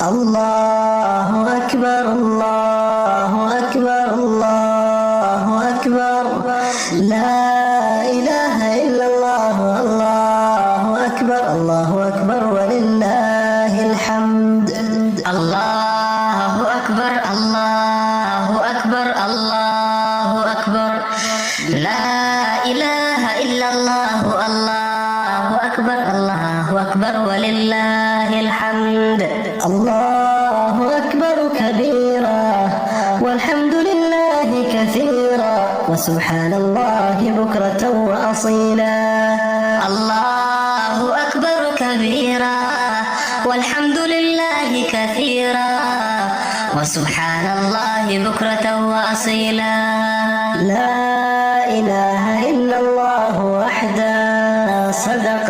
الله أكبر الله أكبر الله أكبر لا إله إلا الله الله أكبر الله أكبر ولله الحمد الله أكبر الله أكبر الله أكبر لا إله إلا الله الله أكبر الله أكبر ولله الحمد الله أكبر كبيرا والحمد لله كثيرا وسبحان الله بكرة وأصيلا الله أكبر كبيرا والحمد لله كثيرا وسبحان الله بكرة وأصيلا لا إله إلا الله وحده صدق